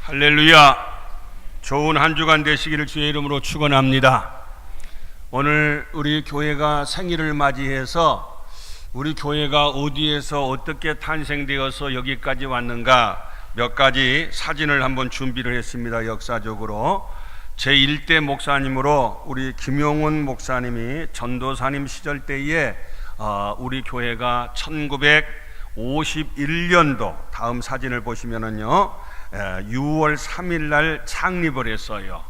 할렐루야. 좋은 한 주간 되시기를 주의 이름으로 축원합니다. 오늘 우리 교회가 생일을 맞이해서 우리 교회가 어디에서 어떻게 탄생되어서 여기까지 왔는가 몇 가지 사진을 한번 준비를 했습니다. 역사적으로 제1대 목사님으로 우리 김용훈 목사님이 전도사님 시절 때에 우리 교회가 1951년도 다음 사진을 보시면은요 6월 3일 날 창립을 했어요.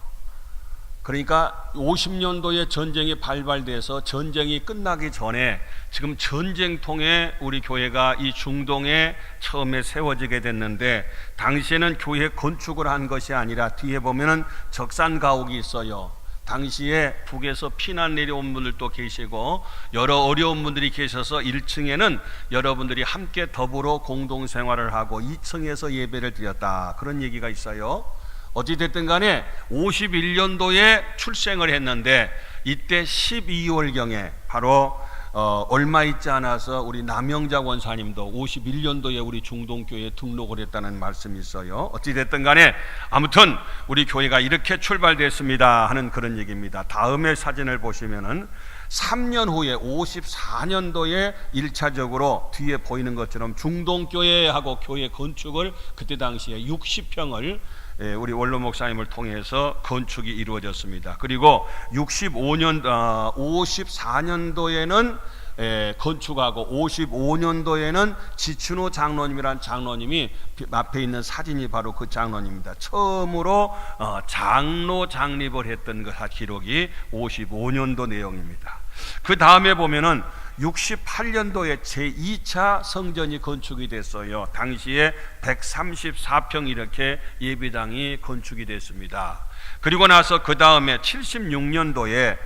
그러니까 50년도에 전쟁이 발발돼서 전쟁이 끝나기 전에 지금 전쟁통에 우리 교회가 이 중동에 처음에 세워지게 됐는데, 당시에는 교회 건축을 한 것이 아니라 뒤에 보면은 적산 가옥이 있어요. 당시에 북에서 피난 내려온 분들도 계시고 여러 어려운 분들이 계셔서 1층에는 여러분들이 함께 더불어 공동생활을 하고 2층에서 예배를 드렸다, 그런 얘기가 있어요. 어찌됐든 간에 51년도에 출생을 했는데 이때 12월경에 바로 얼마 있지 않아서 우리 남영자 원사님도 51년도에 우리 중동교회에 등록을 했다는 말씀이 있어요. 어찌됐든 간에 아무튼 우리 교회가 이렇게 출발됐습니다 하는 그런 얘기입니다. 다음에 사진을 보시면은 3년 후에 54년도에 1차적으로 뒤에 보이는 것처럼 중동교회하고 교회 건축을 그때 당시에 60평을 우리 원로 목사님을 통해서 건축이 이루어졌습니다. 그리고 54년도에는 건축하고 55년도에는 지춘호 장로님이란 장로님이 앞에 있는 사진이 바로 그 장로님입니다. 처음으로 장로 장립을 했던 그 기록이 55년도 내용입니다. 그 다음에 보면은 68년도에 제2차 성전이 건축이 됐어요. 당시에 134평 이렇게 예배당이 건축이 됐습니다. 그리고 나서 그 다음에 76년도에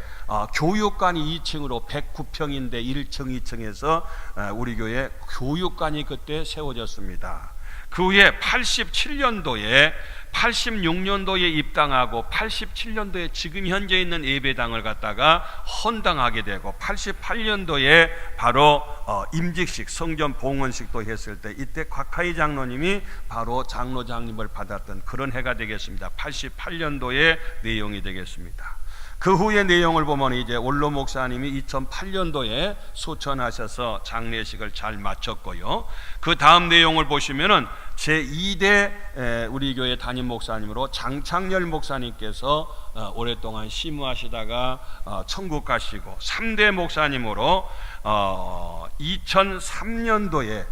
교육관이 2층으로 109평인데 1층 2층에서 우리 교회 교육관이 그때 세워졌습니다. 그 후에 86년도에 입당하고 87년도에 지금 현재 있는 예배당을 갖다가 헌당하게 되고 88년도에 바로 임직식 성전 봉헌식도 했을 때 이때 곽하희 장로님이 바로 장로 장립을 받았던 그런 해가 되겠습니다. 88년도의 내용이 되겠습니다. 그 후의 내용을 보면 이제 원로 목사님이 2008년도에 소천하셔서 장례식을 잘 마쳤고요. 그 다음 내용을 보시면은 제2대 우리 교회 담임 목사님으로 장창열 목사님께서 오랫동안 심우하시다가 천국 가시고, 3대 목사님으로 2003년도에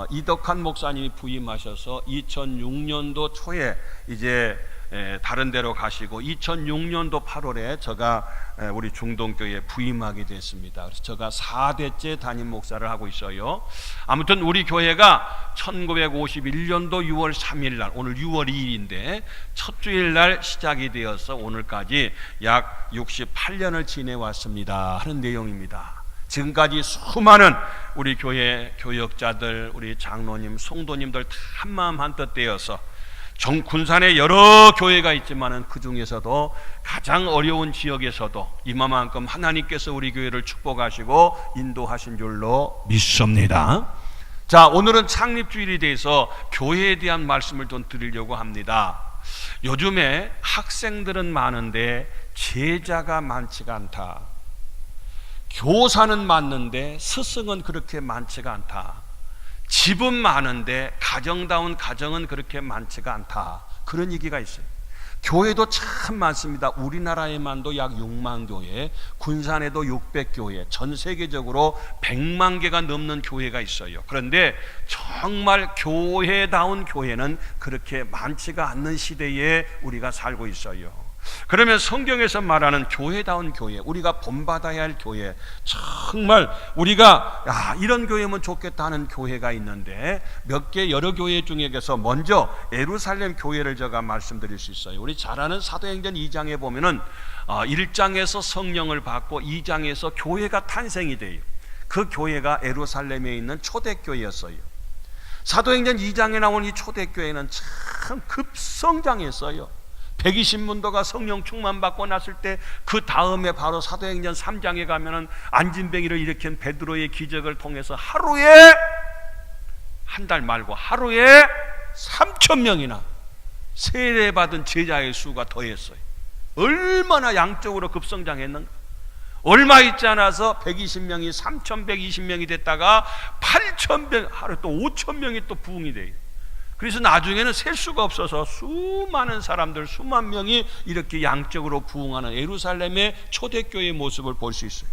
이덕환 목사님이 부임하셔서 2006년도 초에 이제 다른 데로 가시고 2006년도 8월에 제가 우리 중동교회에 부임하게 됐습니다. 그래서 제가 4대째 담임 목사를 하고 있어요. 아무튼 우리 교회가 1951년도 6월 3일 날, 오늘 6월 2일인데 첫 주일날 시작이 되어서 오늘까지 약 68년을 지내왔습니다 하는 내용입니다. 지금까지 수많은 우리 교회 교역자들, 우리 장로님, 성도님들 다 한마음 한뜻 되어서 군산에 여러 교회가 있지만은 그 중에서도 가장 어려운 지역에서도 이만큼 하나님께서 우리 교회를 축복하시고 인도하신 줄로 믿습니다. 자, 오늘은 창립주일이 돼서 교회에 대한 말씀을 좀 드리려고 합니다. 요즘에 학생들은 많은데 제자가 많지가 않다. 교사는 많는데 스승은 그렇게 많지가 않다. 집은 많은데 가정다운 가정은 그렇게 많지가 않다, 그런 얘기가 있어요. 교회도 참 많습니다. 우리나라에만도 약 6만 교회, 군산에도 600교회, 전 세계적으로 100만 개가 넘는 교회가 있어요. 그런데 정말 교회다운 교회는 그렇게 많지가 않는 시대에 우리가 살고 있어요. 그러면 성경에서 말하는 교회다운 교회, 우리가 본받아야 할 교회, 정말 우리가 이런 교회면 좋겠다 하는 교회가 있는데 몇 개 여러 교회 중에서 먼저 예루살렘 교회를 제가 말씀드릴 수 있어요. 우리 잘 아는 사도행전 2장에 보면은 1장에서 성령을 받고 2장에서 교회가 탄생이 돼요. 그 교회가 예루살렘에 있는 초대교회였어요. 사도행전 2장에 나온 이 초대교회는 참 급성장했어요. 120문도가 성령 충만 받고 났을 때 그 다음에 바로 사도행전 3장에 가면은 안진뱅이를 일으킨 베드로의 기적을 통해서 하루에 한 달 말고 하루에 3,000명이나 세례받은 제자의 수가 더했어요. 얼마나 양적으로 급성장했는가. 얼마 있지 않아서 120명이 3,120명이 됐다가 8,000명, 하루 또 5,000명이 또 부흥이 돼요. 그래서 나중에는 셀 수가 없어서 수많은 사람들, 수만 명이 이렇게 양적으로 부흥하는 예루살렘의 초대교회의 모습을 볼 수 있어요.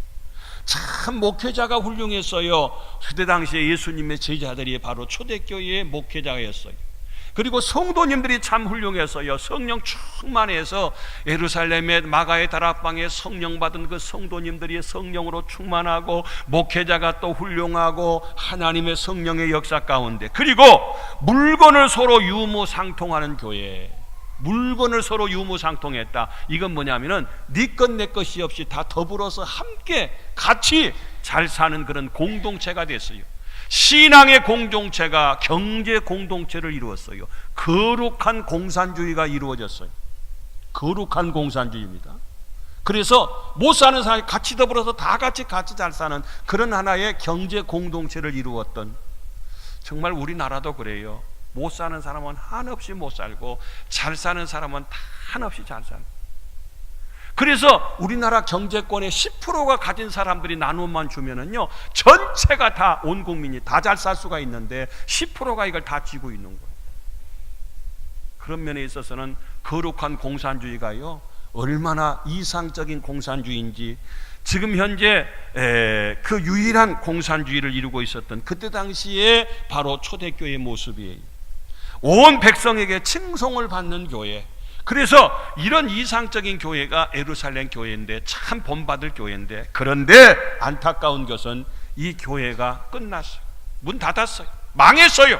참 목회자가 훌륭했어요. 그때 당시에 예수님의 제자들이 바로 초대교회의 목회자였어요. 그리고 성도님들이 참 훌륭했어요. 성령 충만해서 예루살렘의 마가의 다락방에 성령 받은 그 성도님들이 성령으로 충만하고, 목회자가 또 훌륭하고, 하나님의 성령의 역사 가운데, 그리고 물건을 서로 유무상통하는 교회. 물건을 서로 유무상통했다. 이건 뭐냐면은 네 것 내 것이 없이 다 더불어서 함께 같이 잘 사는 그런 공동체가 됐어요. 신앙의 공동체가 경제 공동체를 이루었어요. 거룩한 공산주의가 이루어졌어요. 거룩한 공산주의입니다. 그래서 못 사는 사람이 같이 더불어서 다 같이 잘 사는 그런 하나의 경제 공동체를 이루었던, 정말 우리나라도 그래요. 못 사는 사람은 한없이 못 살고 잘 사는 사람은 한없이 잘 살고. 그래서 우리나라 경제권의 10%가 가진 사람들이 나눔만 주면은요, 전체가 다, 온 국민이 다 잘 살 수가 있는데 10%가 이걸 다 쥐고 있는 거예요. 그런 면에 있어서는 거룩한 공산주의가요, 얼마나 이상적인 공산주의인지, 지금 현재 그 유일한 공산주의를 이루고 있었던 그때 당시에 바로 초대교회의 모습이에요. 온 백성에게 칭송을 받는 교회. 그래서 이런 이상적인 교회가 예루살렘 교회인데, 참 본받을 교회인데, 그런데 안타까운 것은 이 교회가 끝났어요. 문 닫았어요. 망했어요.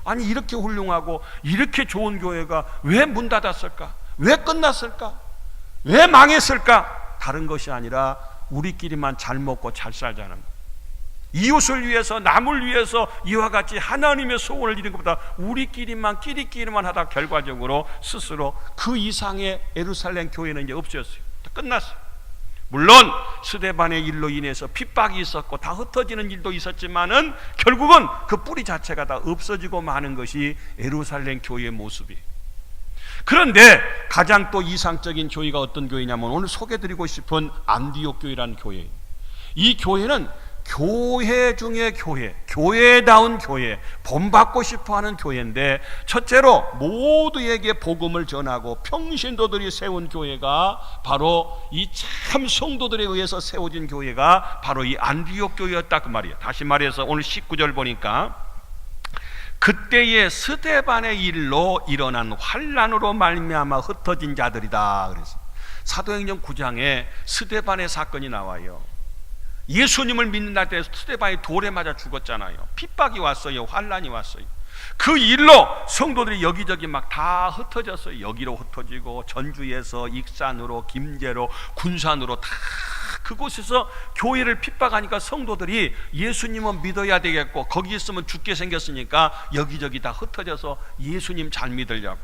아니, 이렇게 훌륭하고 이렇게 좋은 교회가 왜 문 닫았을까? 왜 끝났을까? 왜 망했을까? 다른 것이 아니라 우리끼리만 잘 먹고 잘 살자는 것. 이웃을 위해서, 남을 위해서 이와 같이 하나님의 소원을 이루는 것보다 우리끼리만 끼리끼리만 하다 결과적으로 스스로 그 이상의 예루살렘 교회는 이제 없어졌어요. 끝났어요. 물론 스데반의 일로 인해서 핍박이 있었고 다 흩어지는 일도 있었지만은 결국은 그 뿌리 자체가 다 없어지고 마는 것이 예루살렘 교회의 모습이에요. 그런데 가장 또 이상적인 교회가 어떤 교회냐면, 오늘 소개드리고 싶은 안디옥 교회라는 교회예요. 이 교회는 교회 중에 교회, 교회다운 교회, 본받고 싶어하는 교회인데, 첫째로 모두에게 복음을 전하고 평신도들이 세운 교회가 바로 이 참 성도들에 의해서 세워진 교회가 바로 이 안디옥 교회였다, 그 말이에요. 다시 말해서 오늘 19절 보니까, 그때의 스데반의 일로 일어난 환난으로 말미암아 흩어진 자들이다. 그래서 사도행전 9장에 스데반의 사건이 나와요. 예수님을 믿는 날 때 스데반이 돌에 맞아 죽었잖아요. 핍박이 왔어요. 환난이 왔어요. 그 일로 성도들이 여기저기 막 다 흩어졌어요. 여기로 흩어지고, 전주에서 익산으로, 김제로, 군산으로 다 그곳에서 교회를 핍박하니까 성도들이 예수님은 믿어야 되겠고, 거기 있으면 죽게 생겼으니까 여기저기 다 흩어져서 예수님 잘 믿으려고,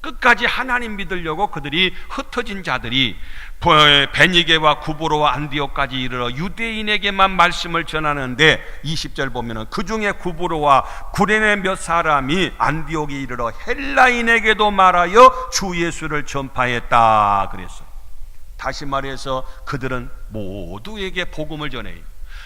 끝까지 하나님 믿으려고 그들이 흩어진 자들이 베니게와 구브로와 안디옥까지 이르러 유대인에게만 말씀을 전하는데, 20절 보면은 그 중에 구브로와 구레네 몇 사람이 안디옥에 이르러 헬라인에게도 말하여 주 예수를 전파했다 그랬어요. 다시 말해서 그들은 모두에게 복음을 전해요.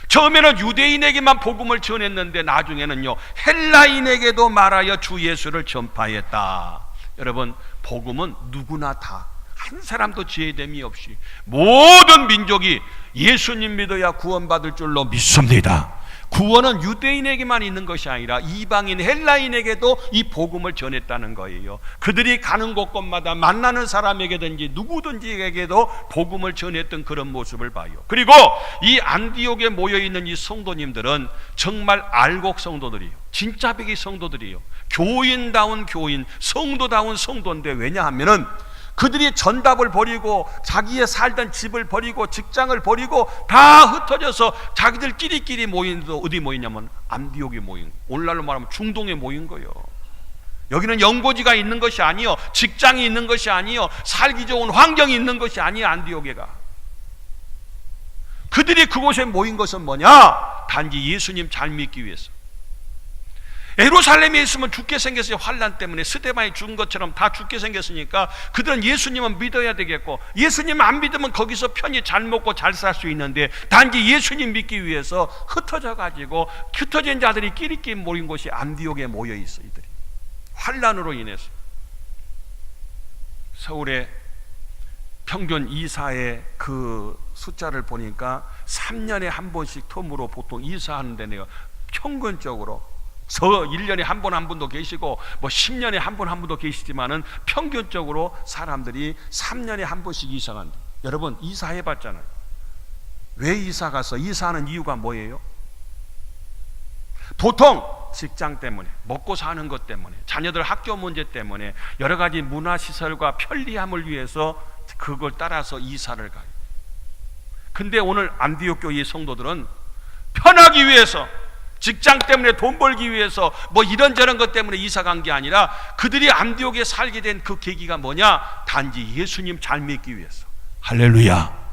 처음에는 유대인에게만 복음을 전했는데 나중에는요, 헬라인에게도 말하여 주 예수를 전파했다. 여러분, 복음은 누구나 다, 한 사람도 지혜됨이 없이 모든 민족이 예수님 믿어야 구원받을 줄로 믿습니다. 구원은 유대인에게만 있는 것이 아니라 이방인 헬라인에게도 이 복음을 전했다는 거예요. 그들이 가는 곳곳마다 만나는 사람에게든지 누구든지에게도 복음을 전했던 그런 모습을 봐요. 그리고 이 안디옥에 모여있는 이 성도님들은 정말 알곡 성도들이에요. 진짜 배기 성도들이에요. 교인다운 교인, 성도다운 성도인데, 왜냐하면은 그들이 전답을 버리고 자기의 살던 집을 버리고 직장을 버리고 다 흩어져서 자기들끼리끼리 모이는데, 어디 모이냐면 안디옥에 모인 거예요. 오늘날로 말하면 중동에 모인 거예요. 여기는 연고지가 있는 것이 아니요, 직장이 있는 것이 아니요, 살기 좋은 환경이 있는 것이 아니에요. 안디옥에가 그들이 그곳에 모인 것은 뭐냐? 단지 예수님 잘 믿기 위해서. 예루살렘에 있으면 죽게 생겼어요. 환난 때문에 스데반이 죽은 것처럼 다 죽게 생겼으니까 그들은 예수님은 믿어야 되겠고, 예수님 안 믿으면 거기서 편히 잘 먹고 잘 살 수 있는데, 단지 예수님 믿기 위해서 흩어져 가지고 흩어진 자들이 끼리끼리 모인 곳이 안디옥에 모여 있어. 이들이 환난으로 인해서. 서울의 평균 이사의 그 숫자를 보니까 3년에 한 번씩 텀으로 보통 이사하는 데네요. 평균적으로 1년에 한 분도 계시고 10년에 한 분도 계시지만은 평균적으로 사람들이 3년에 한 번씩 이사 간다. 여러분 이사해 봤잖아요. 왜 이사 가서 이사하는 이유가 뭐예요? 보통 직장 때문에, 먹고 사는 것 때문에, 자녀들 학교 문제 때문에, 여러 가지 문화시설과 편리함을 위해서 그걸 따라서 이사를 가요. 근데 오늘 안디옥 교회의 성도들은 편하기 위해서, 직장 때문에 돈 벌기 위해서 이런저런 것 때문에 이사 간 게 아니라, 그들이 안디옥에 살게 된 그 계기가 뭐냐? 단지 예수님 잘 믿기 위해서. 할렐루야.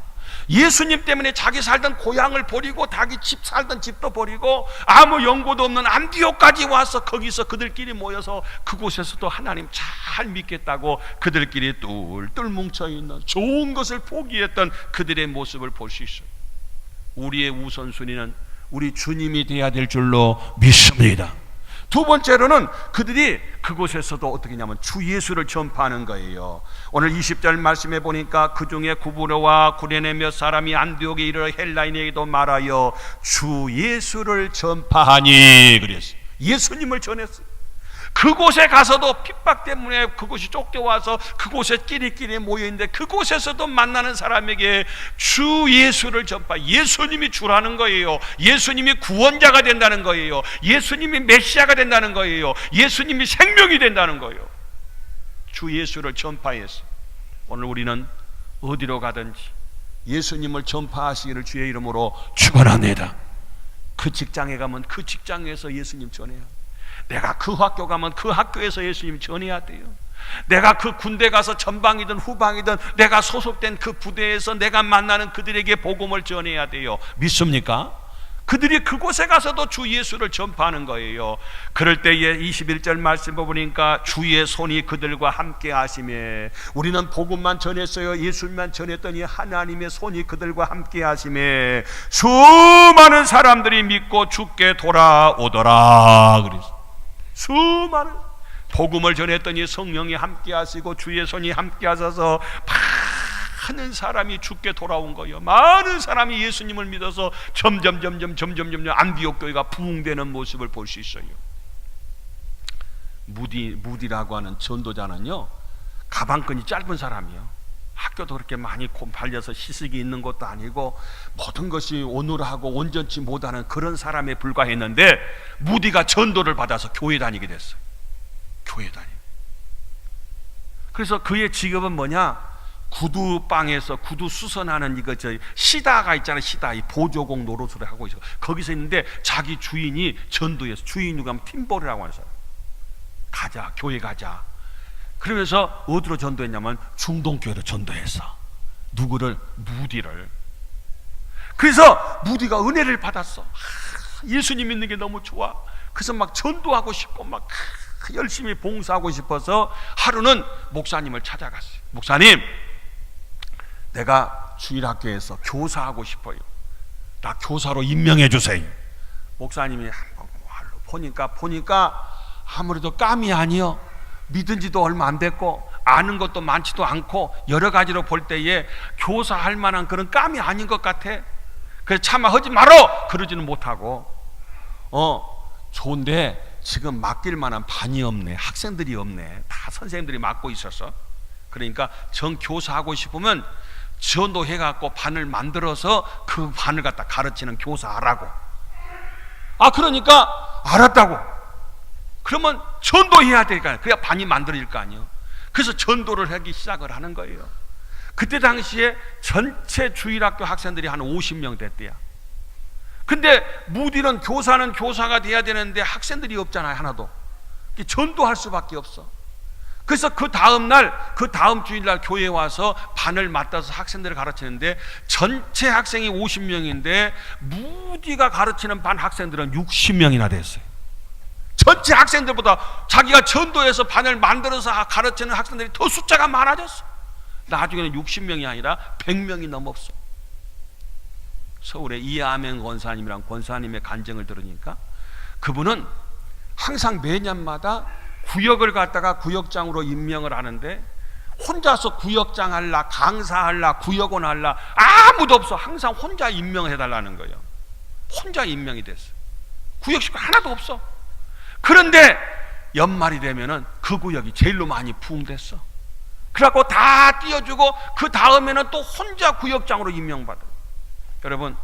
예수님 때문에 자기 살던 고향을 버리고 자기 집 살던 집도 버리고 아무 연고도 없는 안디옥까지 와서 거기서 그들끼리 모여서 그곳에서도 하나님 잘 믿겠다고 그들끼리 똘똘 뭉쳐있는, 좋은 것을 포기했던 그들의 모습을 볼 수 있어요. 우리의 우선순위는 우리 주님이 돼야 될 줄로 믿습니다. 두 번째로는 그들이 그곳에서도 어떻게 하냐면 주 예수를 전파하는 거예요. 오늘 20절 말씀에 보니까 그 중에 구브로와 구레네 몇 사람이 안디옥에 이르러 헬라인에게도 말하여 주 예수를 전파하니 그랬어요. 예수님을 전했어요. 그곳에 가서도 핍박 때문에 그곳이 쫓겨와서 그곳에 끼리끼리 모여있는데, 그곳에서도 만나는 사람에게 주 예수를 전파, 예수님이 주라는 거예요. 예수님이 구원자가 된다는 거예요. 예수님이 메시아가 된다는 거예요. 예수님이 생명이 된다는 거예요. 주 예수를 전파해서 오늘 우리는 어디로 가든지 예수님을 전파하시기를 주의 이름으로 축원합니다. 그 직장에 가면 그 직장에서 예수님 전해야 합니다. 내가 그 학교 가면 그 학교에서 예수님 전해야 돼요. 내가 그 군대 가서 전방이든 후방이든 내가 소속된 그 부대에서 내가 만나는 그들에게 복음을 전해야 돼요. 믿습니까? 그들이 그곳에 가서도 주 예수를 전파하는 거예요. 그럴 때에 21절 말씀 보니까 주의 손이 그들과 함께 하시매, 우리는 복음만 전했어요. 예수님만 전했더니 하나님의 손이 그들과 함께 하시매 수많은 사람들이 믿고 주께 돌아오더라. 그랬어요. 수많은 복음을 전했더니 성령이 함께 하시고 주의 손이 함께 하셔서 많은 사람이 주께 돌아온 거예요. 많은 사람이 예수님을 믿어서 점점 안디옥 교회가 부흥되는 모습을 볼 수 있어요. 무디라고 하는 전도자는요, 가방끈이 짧은 사람이요. 학교도 그렇게 많이 발려서 시식이 있는 것도 아니고 모든 것이 온유하고 온전치 못하는 그런 사람에 불과했는데, 무디가 전도를 받아서 교회 다니게 됐어요. 교회 다니고. 그래서 그의 직업은 뭐냐? 구두방에서 구두 수선하는 시다가 있잖아요. 시다, 이 보조공 노릇을 하고 있어. 거기서 있는데 자기 주인이 전도해서, 주인이 가면 팀볼이라고 하는 사람, 가자, 교회 가자. 그러면서 어디로 전도했냐면 중동교회로 전도했어. 누구를? 무디를. 그래서 무디가 은혜를 받았어. 예수님 믿는 게 너무 좋아. 그래서 막 전도하고 싶고 막 열심히 봉사하고 싶어서 하루는 목사님을 찾아갔어요. 목사님, 내가 주일학교에서 교사하고 싶어요. 나 교사로 임명해 주세요. 목사님이 한번 보니까 아무래도 감이 아니요. 믿은 지도 얼마 안 됐고 아는 것도 많지도 않고 여러 가지로 볼 때에 교사할 만한 그런 감이 아닌 것 같아. 그래서 차마 하지 말어! 그러지는 못하고 좋은데 지금 맡길 만한 반이 없네. 학생들이 없네. 다 선생님들이 맡고 있어서. 그러니까 정 교사하고 싶으면 전도해갖고 반을 만들어서 그 반을 갖다 가르치는 교사하라고. 그러니까 알았다고. 그러면 전도해야 되니까 그래야 반이 만들어질 거 아니에요. 그래서 전도를 하기 시작을 하는 거예요. 그때 당시에 전체 주일학교 학생들이 한 50명 됐대요. 근데 무디는 교사는 교사가 돼야 되는데 학생들이 없잖아요. 하나도. 전도할 수밖에 없어. 그래서 그 다음날, 그 다음 주일날 교회에 와서 반을 맡아서 학생들을 가르치는데 전체 학생이 50명인데 무디가 가르치는 반 학생들은 60명이나 됐어요. 전체 학생들보다 자기가 전도해서 반을 만들어서 가르치는 학생들이 더 숫자가 많아졌어. 나중에는 60명이 아니라 100명이 넘었어. 서울의 이하명 권사님이랑 권사님의 간증을 들으니까 그분은 항상 매년마다 구역을 갖다가 구역장으로 임명을 하는데 혼자서 구역장 할라, 강사할라, 구역원 할라 아무도 없어. 항상 혼자 임명해달라는 거예요. 혼자 임명이 됐어. 구역식 하나도 없어. 그런데 연말이 되면은 그 구역이 제일로 많이 부흥됐어. 그래갖고 다 띄워주고 그 다음에는 또 혼자 구역장으로 임명받아. 여러분,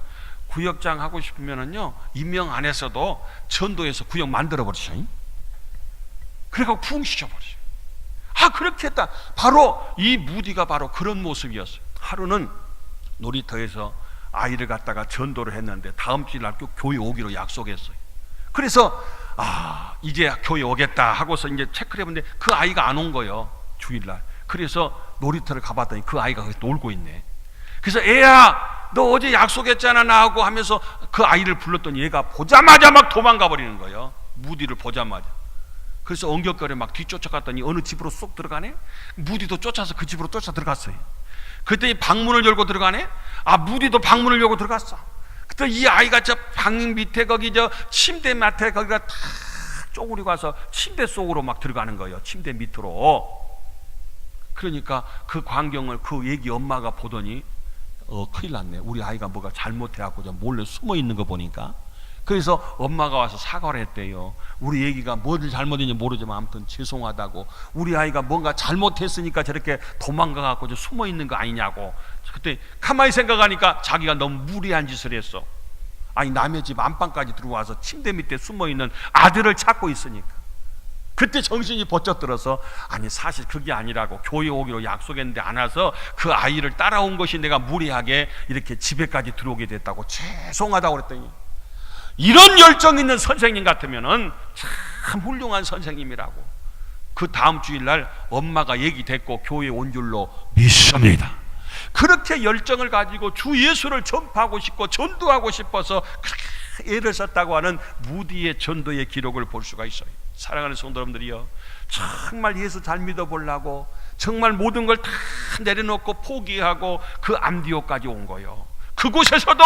구역장 하고 싶으면은요 임명 안 했어도 전도에서 구역 만들어 버리셔. 그래갖고 부흥시켜 버리셔. 그렇게 했다. 바로 이 무디가 바로 그런 모습이었어요. 하루는 놀이터에서 아이를 갖다가 전도를 했는데 다음 주날 교회 오기로 약속했어요. 그래서 이제 교회 오겠다 하고서 이제 체크를 해봤는데 그 아이가 안 온 거예요. 주일날. 그래서 놀이터를 가봤더니 그 아이가 거기서 놀고 있네. 그래서 애야 너 어제 약속했잖아 나하고 하면서 그 아이를 불렀더니 얘가 보자마자 막 도망가 버리는 거예요. 무디를 보자마자. 그래서 엉겹거려 막 뒤쫓아갔더니 어느 집으로 쏙 들어가네. 무디도 쫓아서 그 집으로 쫓아 들어갔어요. 그랬더니 방문을 열고 들어가네. 무디도 방문을 열고 들어갔어. 그때 이 아이가 저 방 밑에 거기 저 침대 밑에 거기가 탁 쪼그리고 와서 침대 속으로 막 들어가는 거예요. 침대 밑으로. 그러니까 그 광경을 그 애기 엄마가 보더니 큰일 났네. 우리 아이가 뭐가 잘못해갖고 좀 몰래 숨어 있는 거 보니까. 그래서 엄마가 와서 사과를 했대요. 우리 애기가 뭘 잘못했는지 모르지만 아무튼 죄송하다고. 우리 아이가 뭔가 잘못했으니까 저렇게 도망가갖고 숨어 있는 거 아니냐고. 그때 가만히 생각하니까 자기가 너무 무리한 짓을 했어. 남의 집 안방까지 들어와서 침대 밑에 숨어 있는 아들을 찾고 있으니까. 그때 정신이 번쩍 들어서 사실 그게 아니라고. 교회 오기로 약속했는데 안 와서 그 아이를 따라온 것이 내가 무리하게 이렇게 집에까지 들어오게 됐다고 죄송하다고 그랬더니, 이런 열정 있는 선생님 같으면은 참 훌륭한 선생님이라고. 그 다음 주일날 엄마가 얘기됐고 교회에 온 줄로 믿습니다. 그렇게 열정을 가지고 주 예수를 전파하고 싶고 전도하고 싶어서 그렇게 애를 썼다고 하는 무디의 전도의 기록을 볼 수가 있어요. 사랑하는 성도 여러분들이요, 정말 예수 잘 믿어보려고 정말 모든 걸 다 내려놓고 포기하고 그 안디옥까지 온 거예요. 그곳에서도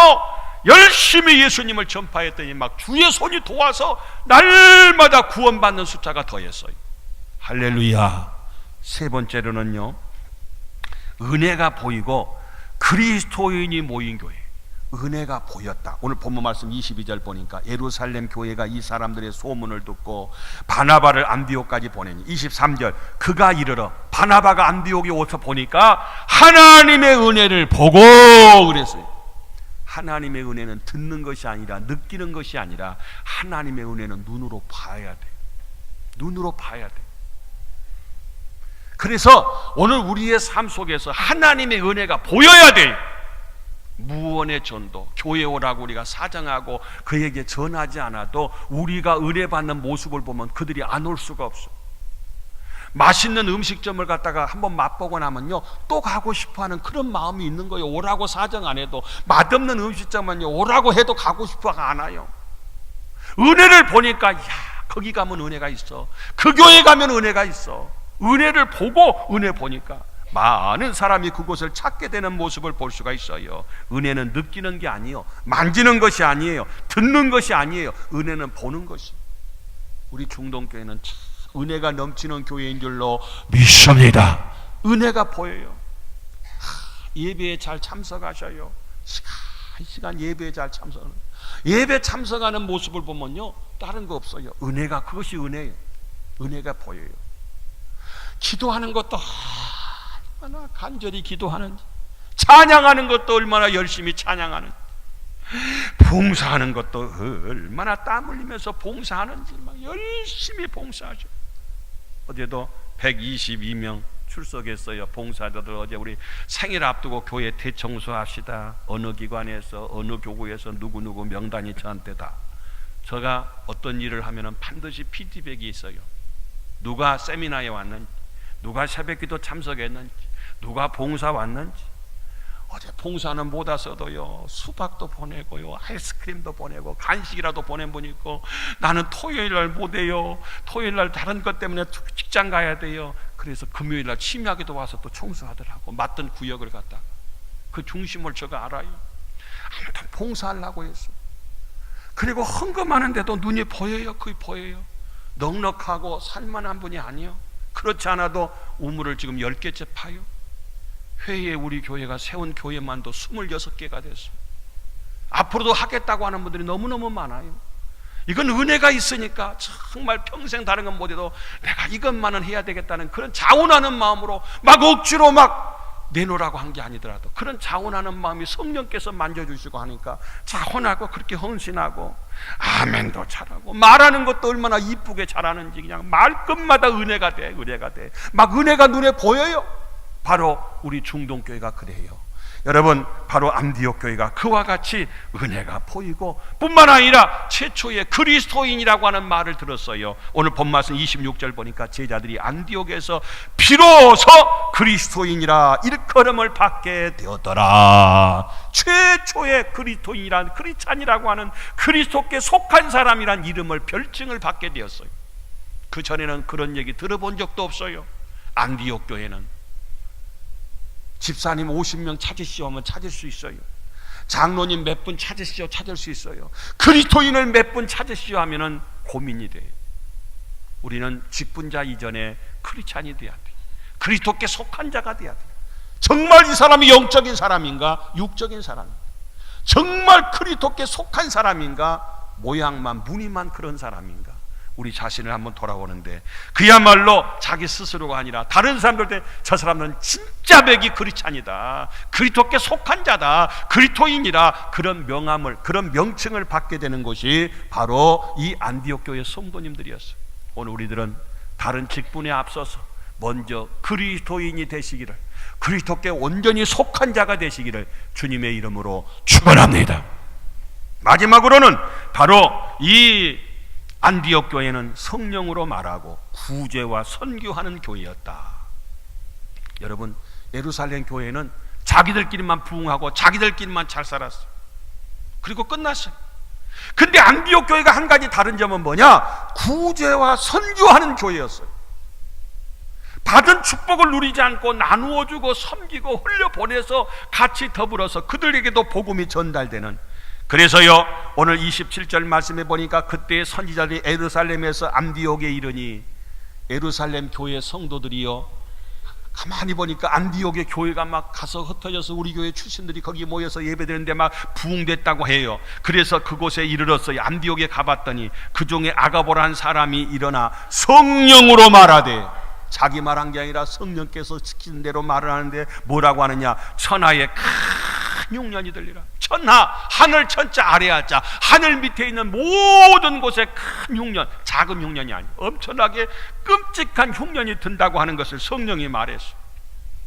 열심히 예수님을 전파했더니 막 주의 손이 도와서 날마다 구원받는 숫자가 더했어요. 할렐루야. 세 번째로는요, 은혜가 보이고 그리스도인이 모인 교회. 은혜가 보였다. 오늘 본문 말씀 22절 보니까 예루살렘 교회가 이 사람들의 소문을 듣고 바나바를 안디옥까지 보내니, 23절 그가 이르러 바나바가 안디옥에 오서 보니까 하나님의 은혜를 보고 그랬어요. 하나님의 은혜는 듣는 것이 아니라 느끼는 것이 아니라 하나님의 은혜는 눈으로 봐야 돼. 눈으로 봐야 돼. 그래서 오늘 우리의 삶 속에서 하나님의 은혜가 보여야 돼. 무언의 전도, 교회 오라고 우리가 사정하고 그에게 전하지 않아도 우리가 은혜 받는 모습을 보면 그들이 안 올 수가 없어. 맛있는 음식점을 갔다가 한번 맛보고 나면요 또 가고 싶어하는 그런 마음이 있는 거예요. 오라고 사정 안 해도. 맛없는 음식점은요 오라고 해도 가고 싶어가 안 와요. 은혜를 보니까 거기 가면 은혜가 있어, 그 교회 가면 은혜가 있어. 은혜를 보고 은혜 보니까 많은 사람이 그곳을 찾게 되는 모습을 볼 수가 있어요. 은혜는 느끼는 게 아니에요. 만지는 것이 아니에요. 듣는 것이 아니에요. 은혜는 보는 것이. 우리 중동교회는 은혜가 넘치는 교회인 줄로 믿습니다. 은혜가 보여요. 예배에 잘 참석하셔요. 시간 예배에 잘 참석하는, 예배 참석하는 모습을 보면요 다른 거 없어요. 은혜가, 그것이 은혜예요. 은혜가 보여요. 기도하는 것도 얼마나 간절히 기도하는지, 찬양하는 것도 얼마나 열심히 찬양하는지, 봉사하는 것도 얼마나 땀 흘리면서 봉사하는지 막 열심히 봉사하죠. 어제도 122명 출석했어요. 봉사자들 어제 우리 생일 앞두고 교회 대청소합시다. 어느 기관에서 어느 교구에서 누구누구 명단이 저한테 다. 제가 어떤 일을 하면은 반드시 피드백이 있어요. 누가 세미나에 왔는지, 누가 새벽기도 참석했는지, 누가 봉사 왔는지, 어제 봉사는 못 왔어도요 수박도 보내고요 아이스크림도 보내고 간식이라도 보낸 분이 있고, 나는 토요일날 못해요, 토요일날 다른 것 때문에 직장 가야 돼요. 그래서 금요일날 심야기도 와서 또 청소하더라고. 맡은 구역을 갖다가. 그 중심을 제가 알아요. 아무튼 봉사하려고 했어. 그리고 헌금하는데도 눈이 보여요. 그게 보여요. 넉넉하고 살만한 분이 아니요. 그렇지 않아도 우물을 지금 10개째 파요. 회의에 우리 교회가 세운 교회만도 26개가 됐어요. 앞으로도 하겠다고 하는 분들이 너무너무 많아요. 이건 은혜가 있으니까 정말 평생 다른 건 못해도 내가 이것만은 해야 되겠다는 그런 자원하는 마음으로 막 억지로 막 내놓으라고 한 게 아니더라도 그런 자원하는 마음이 성령께서 만져주시고 하니까 자원하고 그렇게 헌신하고 아멘도 잘하고 말하는 것도 얼마나 이쁘게 잘하는지 그냥 말끝마다 은혜가 돼. 은혜가 돼. 막 은혜가 눈에 보여요. 바로 우리 중동교회가 그래요. 여러분, 바로 안디옥 교회가 그와 같이 은혜가 보이고 뿐만 아니라 최초의 그리스도인이라고 하는 말을 들었어요. 오늘 본말씀 26절 보니까 제자들이 안디옥에서 비로소 그리스도인이라 일컬음을 받게 되었더라. 최초의 그리스도인이란, 크리스찬이라고 하는 그리스도께 속한 사람이란 이름을, 별칭을 받게 되었어요. 그 전에는 그런 얘기 들어본 적도 없어요. 안디옥 교회는 집사님 50명 찾으시오 하면 찾을 수 있어요. 장로님 몇 분 찾으시오 찾을 수 있어요. 그리스도인을 몇 분 찾으시오 하면은 고민이 돼요. 우리는 직분자 이전에 크리스찬이 돼야 돼. 그리스도께 속한 자가 돼야 돼. 정말 이 사람이 영적인 사람인가 육적인 사람인가, 정말 그리스도께 속한 사람인가 모양만 무늬만 그런 사람인가, 우리 자신을 한번 돌아보는데 그야말로 자기 스스로가 아니라 다른 사람들한테 저 사람은 진짜 백이 크리스찬이다, 그리스도께 속한 자다, 그리스도인이라 그런 명함을, 그런 명칭을 받게 되는 것이 바로 이 안디옥 교회 성도님들이었어요. 오늘 우리들은 다른 직분에 앞서서 먼저 그리스도인이 되시기를, 그리스도께 온전히 속한 자가 되시기를 주님의 이름으로 축원합니다. 마지막으로는 바로 이 안디옥 교회는 성령으로 말하고 구제와 선교하는 교회였다. 여러분, 예루살렘 교회는 자기들끼리만 부흥하고 자기들끼리만 잘 살았어요. 그리고 끝났어요. 근데 안디옥 교회가 한 가지 다른 점은 뭐냐? 구제와 선교하는 교회였어요. 받은 축복을 누리지 않고 나누어주고 섬기고 흘려보내서 같이 더불어서 그들에게도 복음이 전달되는, 그래서요 오늘 27절 말씀해 보니까 그때 선지자들이 예루살렘에서 안디옥에 이르니, 예루살렘 교회 성도들이요 가만히 보니까 안디옥의 교회가 막 가서 흩어져서 우리 교회 출신들이 거기 모여서 예배드리는데 막 부흥됐다고 해요. 그래서 그곳에 이르렀어요. 안디옥에 가봤더니 그 중에 아가보라는 사람이 일어나 성령으로 말하되, 자기 말한 게 아니라 성령께서 시키는 대로 말을 하는데 뭐라고 하느냐? 천하의 큰 흉년이 들리라. 천하, 하늘 천자 아래 하자, 하늘 밑에 있는 모든 곳에 큰 흉년, 작은 흉년이 아니에요. 엄청나게 끔찍한 흉년이 든다고 하는 것을 성령이 말했어요.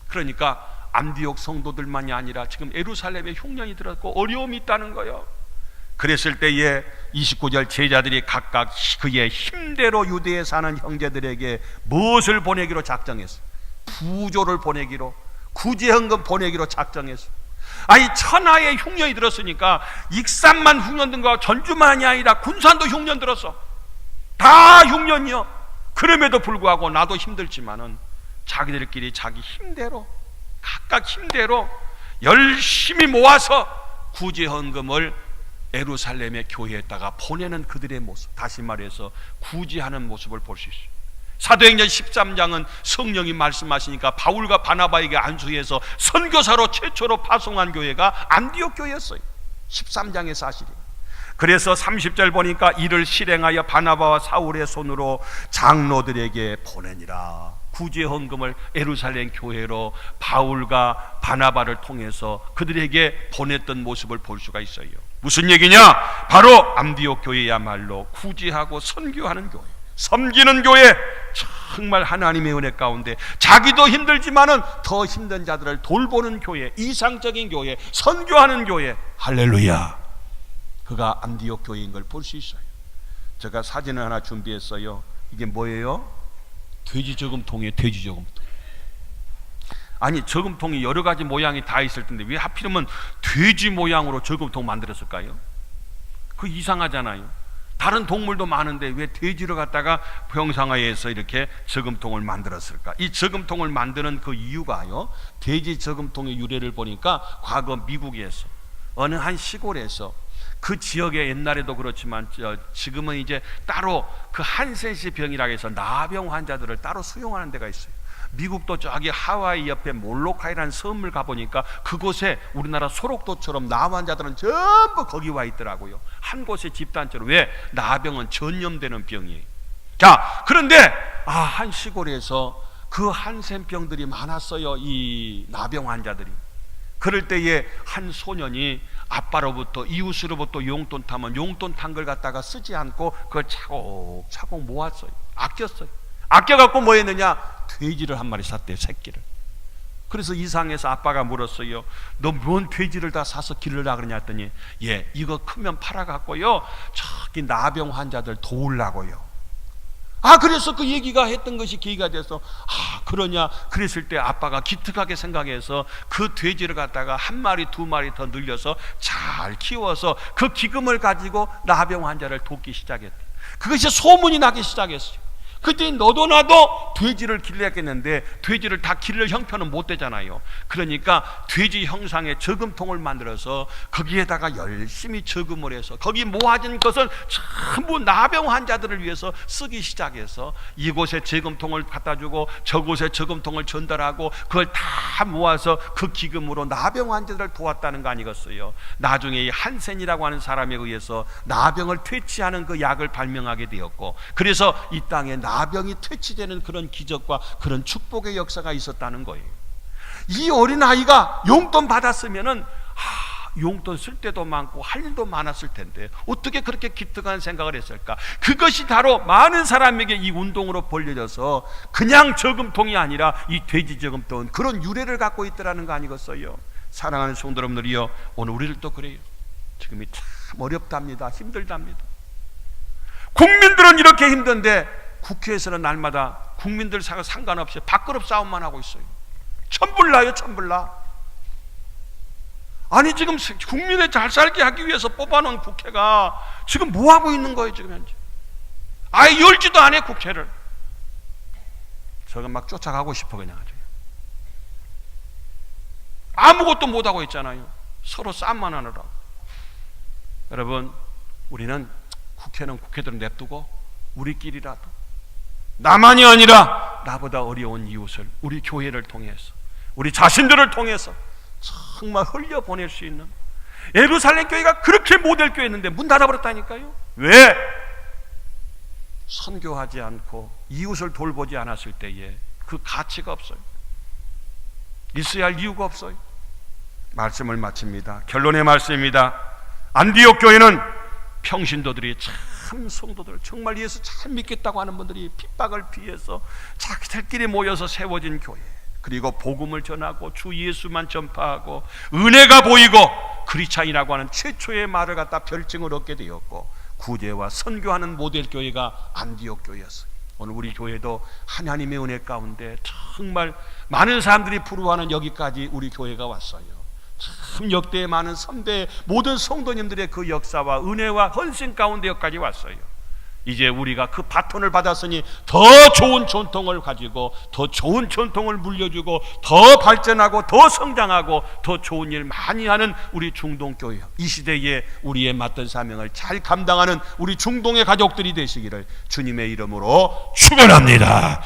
그러니까 안디옥 성도들만이 아니라 지금 예루살렘에 흉년이 들었고 어려움이 있다는 거예요. 그랬을 때에 29절 제자들이 각각 그의 힘대로 유대에 사는 형제들에게 무엇을 보내기로 작정했어요? 부조를 보내기로, 구제헌금 보내기로 작정했어요. 아니, 천하의 흉년이 들었으니까 익산만 흉년 든 거 전주만이 아니라 군산도 흉년 들었어. 다 흉년이요. 그럼에도 불구하고 나도 힘들지만은 자기들끼리 자기 힘대로, 각각 힘대로 열심히 모아서 구제헌금을 예루살렘의 교회에다가 보내는 그들의 모습, 다시 말해서 구제하는 모습을 볼 수 있어요. 사도행전 13장은 성령이 말씀하시니까 바울과 바나바에게 안수해서 선교사로 최초로 파송한 교회가 안디옥 교회였어요. 13장의 사실이에요. 그래서 30절 보니까 이를 실행하여 바나바와 사울의 손으로 장로들에게 보내니라. 구제헌금을 예루살렘 교회로 바울과 바나바를 통해서 그들에게 보냈던 모습을 볼 수가 있어요. 무슨 얘기냐? 바로 안디옥 교회야말로 구제하고 선교하는 교회, 섬기는 교회, 정말 하나님의 은혜 가운데 자기도 힘들지만은 더 힘든 자들을 돌보는 교회, 이상적인 교회, 선교하는 교회. 할렐루야. 그가 안디옥 교회인 걸 볼 수 있어요. 제가 사진을 하나 준비했어요. 이게 뭐예요? 돼지 저금통이에요. 돼지 저금통. 아니 저금통이 여러 가지 모양이 다 있을 텐데 왜 하필이면 돼지 모양으로 저금통 만들었을까요? 그 이상하잖아요. 다른 동물도 많은데 왜 돼지를 갖다가 형상화해서 이렇게 저금통을 만들었을까? 이 저금통을 만드는 그 이유가요, 돼지 저금통의 유래를 보니까 과거 미국에서 어느 한 시골에서 그 지역에 옛날에도 그렇지만 지금은 이제 따로 그 한센시 병이라고 해서 나병 환자들을 따로 수용하는 데가 있어요. 미국도 저기 하와이 옆에 몰로카이라는 섬을 가보니까 그곳에 우리나라 소록도처럼 나 환자들은 전부 거기 와 있더라고요. 한 곳에 집단처럼. 왜? 나병은 전염되는 병이에요. 자, 그런데 한 시골에서 그 한센병들이 많았어요. 이 나병 환자들이. 그럴 때에 한 소년이 아빠로부터 이웃으로부터 용돈 타면 용돈 탄 걸 갖다가 쓰지 않고 그걸 차곡차곡 모았어요. 아꼈어요. 아껴갖고 뭐 했느냐? 돼지를 한 마리 샀대요. 새끼를. 그래서 이상해서 아빠가 물었어요. 너 뭔 돼지를 다 사서 기르라 그러냐 했더니, 예, 이거 크면 팔아갖고요 저기 나병 환자들 도우려고요. 그래서 그 얘기가 했던 것이 계기가 돼서 그러냐 그랬을 때 아빠가 기특하게 생각해서 그 돼지를 갖다가 한 마리 두 마리 더 늘려서 잘 키워서 그 기금을 가지고 나병 환자를 돕기 시작했대. 그것이 소문이 나기 시작했어요. 그때 너도 나도 돼지를 기르겠는데 돼지를 다 기를 형편은 못 되잖아요. 그러니까 돼지 형상의 저금통을 만들어서 거기에다가 열심히 저금을 해서 거기 모아진 것을 전부 나병 환자들을 위해서 쓰기 시작해서 이곳에 저금통을 갖다 주고 저곳에 저금통을 전달하고 그걸 다 모아서 그 기금으로 나병 환자들을 도왔다는 거 아니겠어요? 나중에 이 한센이라고 하는 사람에 의해서 나병을 퇴치하는 그 약을 발명하게 되었고, 그래서 이 땅에 나병이 퇴치되는 그런 기적과 그런 축복의 역사가 있었다는 거예요. 이 어린아이가 용돈 받았으면은 용돈 쓸 때도 많고 할 일도 많았을 텐데 어떻게 그렇게 기특한 생각을 했을까? 그것이 바로 많은 사람에게 이 운동으로 벌려져서 그냥 저금통이 아니라 이 돼지 저금통은 그런 유래를 갖고 있더라는 거 아니겠어요? 사랑하는 성도 여러분들이요, 오늘 우리들도 그래요. 지금이 참 어렵답니다. 힘들답니다. 국민들은 이렇게 힘든데 국회에서는 날마다 국민들 상관없이 밥그릇 싸움만 하고 있어요. 천불나요, 천불나. 아니 지금 국민을 잘 살게 하기 위해서 뽑아놓은 국회가 지금 뭐 하고 있는 거예요 지금 현재? 아예 열지도 않아요 국회를. 저건 막 쫓아가고 싶어 그냥 아주. 아무것도 못하고 있잖아요. 서로 싸움만 하느라고. 여러분, 우리는 국회는 국회대로 냅두고 우리끼리라도, 나만이 아니라 나보다 어려운 이웃을 우리 교회를 통해서, 우리 자신들을 통해서 정말 흘려보낼 수 있는, 예루살렘 교회가 그렇게 모델 교회였는데 문 닫아버렸다니까요. 왜? 선교하지 않고 이웃을 돌보지 않았을 때에 그 가치가 없어요. 있어야 할 이유가 없어요. 말씀을 마칩니다. 결론의 말씀입니다. 안디옥 교회는 평신도들이 참 성도들, 정말 예수 잘 믿겠다고 하는 분들이 핍박을 피해서 자기들끼리 모여서 세워진 교회, 그리고 복음을 전하고 주 예수만 전파하고 은혜가 보이고 크리스찬이라고 하는 최초의 말을 갖다 별칭을 얻게 되었고, 구제와 선교하는 모델 교회가 안디옥 교회였어요. 오늘 우리 교회도 하나님의 은혜 가운데 정말 많은 사람들이 부러워하는 여기까지 우리 교회가 왔어요. 참 역대의 많은 선배 모든 성도님들의 그 역사와 은혜와 헌신 가운데 여기까지 왔어요. 이제 우리가 그 바톤을 받았으니 더 좋은 전통을 가지고 더 좋은 전통을 물려주고 더 발전하고 더 성장하고 더 좋은 일 많이 하는 우리 중동교회, 이 시대에 우리의 맡은 사명을 잘 감당하는 우리 중동의 가족들이 되시기를 주님의 이름으로 축원합니다.